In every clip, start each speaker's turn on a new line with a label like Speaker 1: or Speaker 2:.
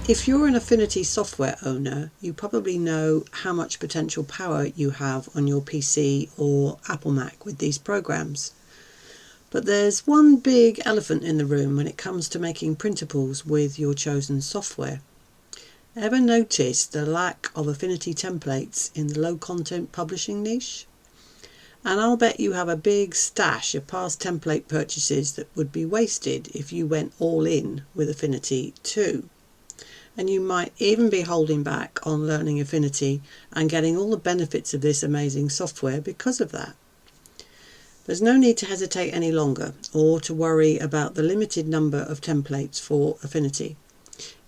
Speaker 1: If you're an Affinity software owner, you probably know how much potential power you have on your PC or Apple Mac with these programs. But there's one big elephant in the room when it comes to making printables with your chosen software. Ever noticed the lack of Affinity templates in the low content publishing niche? And I'll bet you have a big stash of past template purchases that would be wasted if you went all in with Affinity too. And you might even be holding back on learning Affinity and getting all the benefits of this amazing software because of that. There's no need to hesitate any longer or to worry about the limited number of templates for Affinity.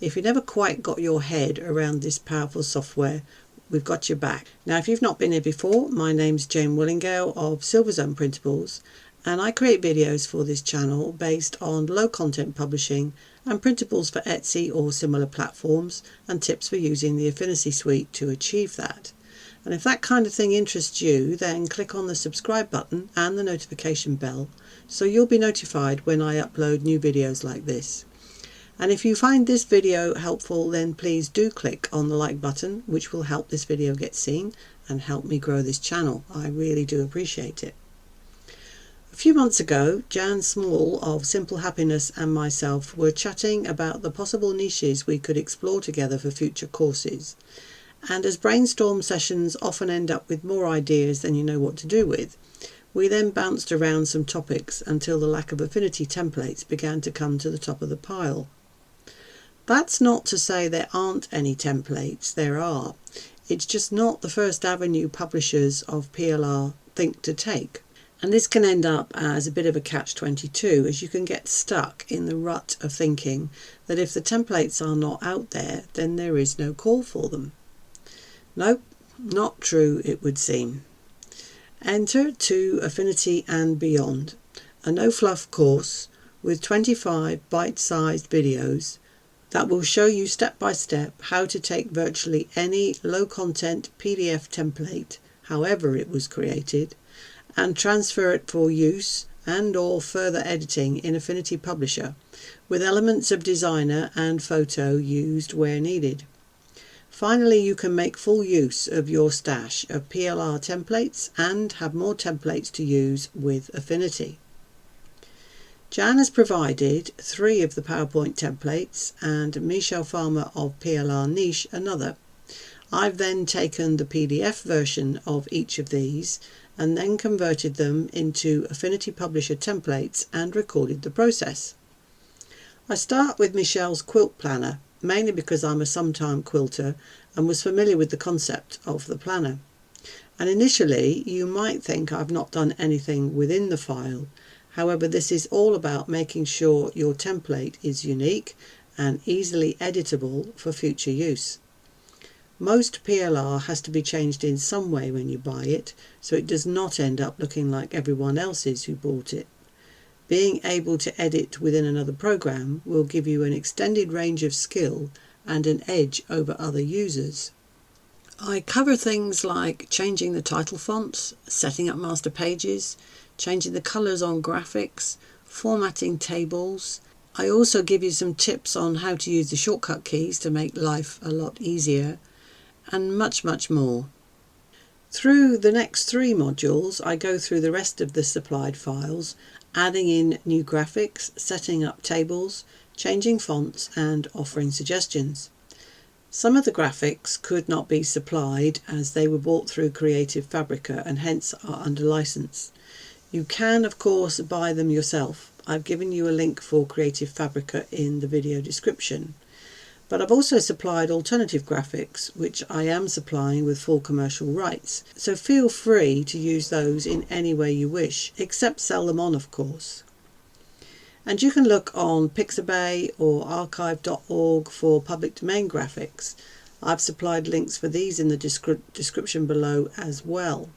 Speaker 1: If you never quite got your head around this powerful software, we've got your back. Now, if you've not been here before, my name's Jane Willingale of Silverzone Printables, and I create videos for this channel based on low content publishing and printables for Etsy or similar platforms, and tips for using the Affinity suite to achieve that. And if that kind of thing interests you, then click on the subscribe button and the notification bell so you'll be notified when I upload new videos like this. And if you find this video helpful, then please do click on the like button, which will help this video get seen and help me grow this channel. I really do appreciate it. A few months ago, Jan Small of Simple Happiness and myself were chatting about the possible niches we could explore together for future courses. And as brainstorm sessions often end up with more ideas than you know what to do with, we then bounced around some topics until the lack of Affinity templates began to come to the top of the pile. That's not to say there aren't any templates, there are. It's just not the first avenue publishers of PLR think to take. And this can end up as a bit of a catch-22, as you can get stuck in the rut of thinking that if the templates are not out there, then there is no call for them. Nope, not true it would seem. Enter To Affinity and Beyond, a no-fluff course with 25 bite-sized videos that will show you step by step how to take virtually any low-content PDF template, however it was created, and transfer it for use and or further editing in Affinity Publisher, with elements of designer and photo used where needed. Finally, you can make full use of your stash of PLR templates and have more templates to use with Affinity. Jan has provided 3 of the PowerPoint templates and Michelle Farmer of PLR Niche another. I've then taken the PDF version of each of these and then converted them into Affinity Publisher templates and recorded the process. I start with Michelle's QUILT planner, mainly because I'm a sometime quilter and was familiar with the concept of the planner. And initially you might think I've not done anything within the file. However, this is all about making sure your template is unique and easily editable for future use. Most PLR has to be changed in some way when you buy it, so it does not end up looking like everyone else's who bought it. Being able to edit within another program will give you an extended range of skill and an edge over other users. I cover things like changing the title fonts, setting up master pages, changing the colours on graphics, formatting tables. I also give you some tips on how to use the shortcut keys to make life a lot easier, and much more. Through the next 3 modules, I go through the rest of the supplied files, adding in new graphics, setting up tables, changing fonts, and offering suggestions. Some of the graphics could not be supplied as they were bought through Creative Fabrica and hence are under license. You can, of course, buy them yourself. I've given you a link for Creative Fabrica in the video description. But I've also supplied alternative graphics, which I am supplying with full commercial rights, so feel free to use those in any way you wish, except sell them on, of course. And you can look on Pixabay or archive.org for public domain graphics. I've supplied links for these in the description below as well.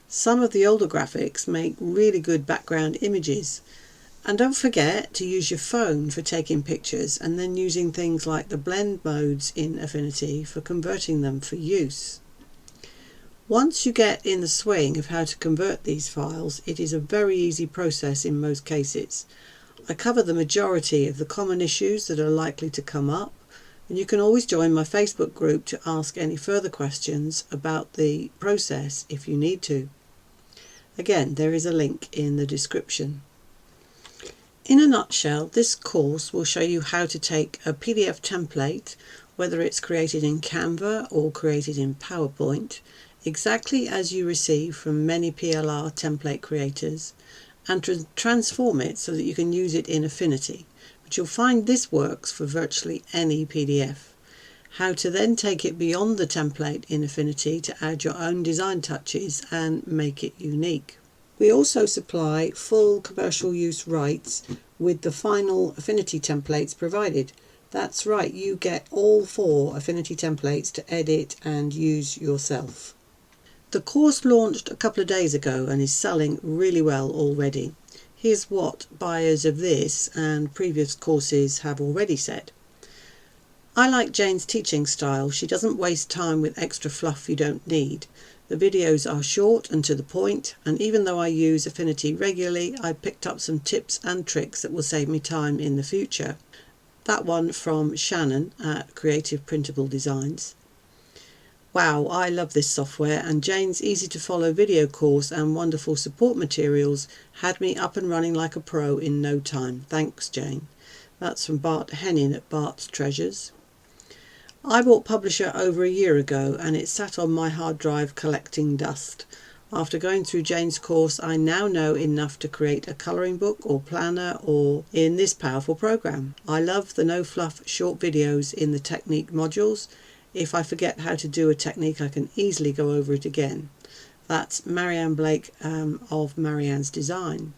Speaker 1: Some of the older graphics make really good background images. And don't forget to use your phone for taking pictures and then using things like the blend modes in Affinity for converting them for use. Once you get in the swing of how to convert these files, it is a very easy process in most cases. I cover the majority of the common issues that are likely to come up, And you can always join my Facebook group to ask any further questions about the process if you need to. Again, there is a link in the description. In a nutshell, this course will show you how to take a PDF template, whether it's created in Canva or created in PowerPoint, exactly as you receive from many PLR template creators, and to transform it so that you can use it in Affinity. But you'll find this works for virtually any PDF. How to then take it beyond the template in Affinity to add your own design touches and make it unique. We also supply full commercial use rights with the final Affinity templates provided. That's right, you get all 4 Affinity templates to edit and use yourself. The course launched a couple of days ago and is selling really well already. Here's what buyers of this and previous courses have already said. I like Jane's teaching style. She doesn't waste time with extra fluff you don't need. The videos are short and to the point, and even though I use Affinity regularly, I picked up some tips and tricks that will save me time in the future. That one from Shannon at Creative Printable Designs. Wow, I love this software, and Jane's easy to follow video course and wonderful support materials had me up and running like a pro in no time. Thanks, Jane. That's from Bart Hennin at Bart's Treasures. I bought Publisher over a year ago and it sat on my hard drive collecting dust. After going through Jane's course, I now know enough to create a colouring book or planner or in this powerful program. I love the no-fluff short videos in the technique modules. If I forget how to do a technique, I can easily go over it again. That's Marianne Blake of Marianne's Design.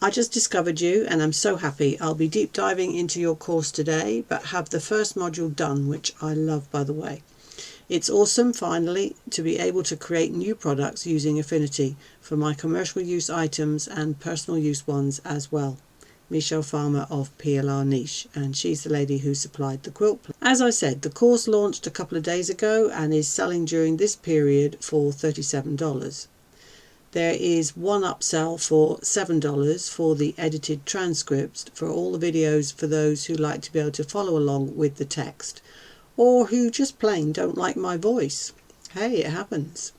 Speaker 1: I just discovered you and I'm so happy. I'll be deep diving into your course today, but have the first module done, which I love, by the way. It's awesome finally to be able to create new products using Affinity for my commercial use items and personal use ones as well. Michelle Farmer of PLR Niche, and she's the lady who supplied the quilt. As I said, the course launched a couple of days ago and is selling during this period for $37. There is one upsell for $7 for the edited transcripts for all the videos for those who like to be able to follow along with the text, or who just plain don't like my voice. Hey, it happens.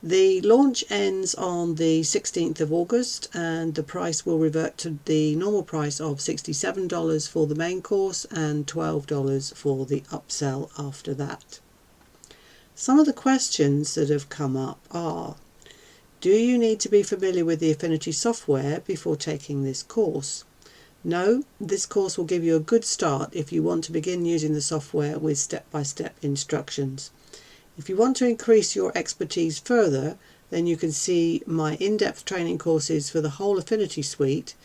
Speaker 1: The launch ends on the 16th of August and the price will revert to the normal price of $67 for the main course and $12 for the upsell after that. Some of the questions that have come up are: do you need to be familiar with the Affinity software before taking this course? No, this course will give you a good start if you want to begin using the software with step-by-step instructions. If you want to increase your expertise further, then you can see my in-depth training courses for the whole Affinity suite.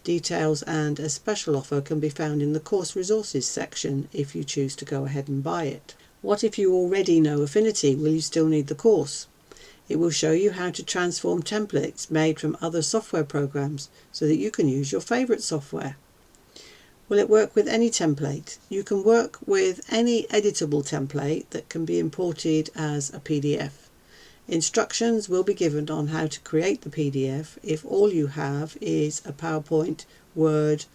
Speaker 1: Details and a special offer can be found in the course resources section if you choose to go ahead and buy it. What if you already know Affinity? Will you still need the course? It will show you how to transform templates made from other software programs so that you can use your favourite software. Will it work with any template? You can work with any editable template that can be imported as a PDF. Instructions will be given on how to create the PDF if all you have is a PowerPoint, Word,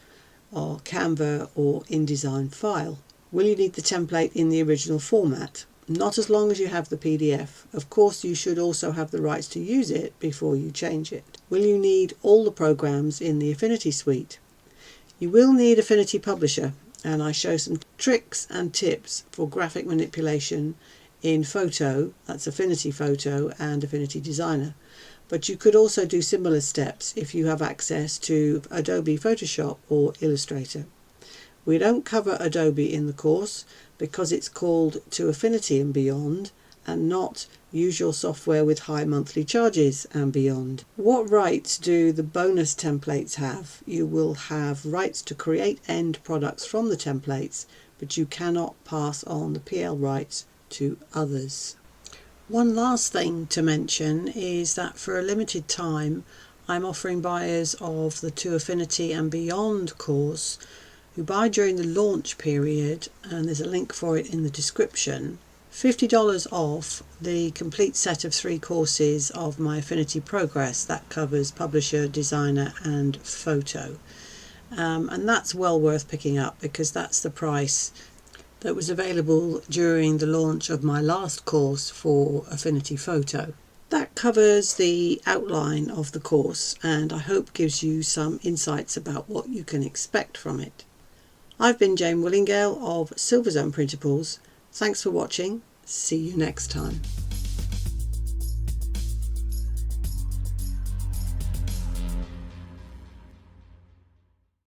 Speaker 1: or Canva or InDesign file. Will you need the template in the original format? Not as long as you have the PDF. Of course, you should also have the rights to use it before you change it. Will you need all the programs in the Affinity suite? You will need Affinity Publisher, and I show some tricks and tips for graphic manipulation in Photo, that's Affinity Photo and Affinity Designer. But you could also do similar steps if you have access to Adobe Photoshop or Illustrator. We don't cover Adobe in the course because it's called To Affinity and Beyond and not Use Your Software with High Monthly Charges and Beyond. What rights do the bonus templates have? You will have rights to create end products from the templates, but you cannot pass on the PL rights to others. One last thing to mention is that for a limited time I'm offering buyers of the To Affinity and Beyond course who buy during the launch period, and there's a link for it in the description, $50 off the complete set of 3 courses of my Affinity Progress. That covers Publisher, Designer and Photo. And that's well worth picking up because that's the price that was available during the launch of my last course for Affinity Photo. That covers the outline of the course, and I hope gives you some insights about what you can expect from it. I've been Jane Willingale of Silverzone Printables. Thanks for watching. See you next time.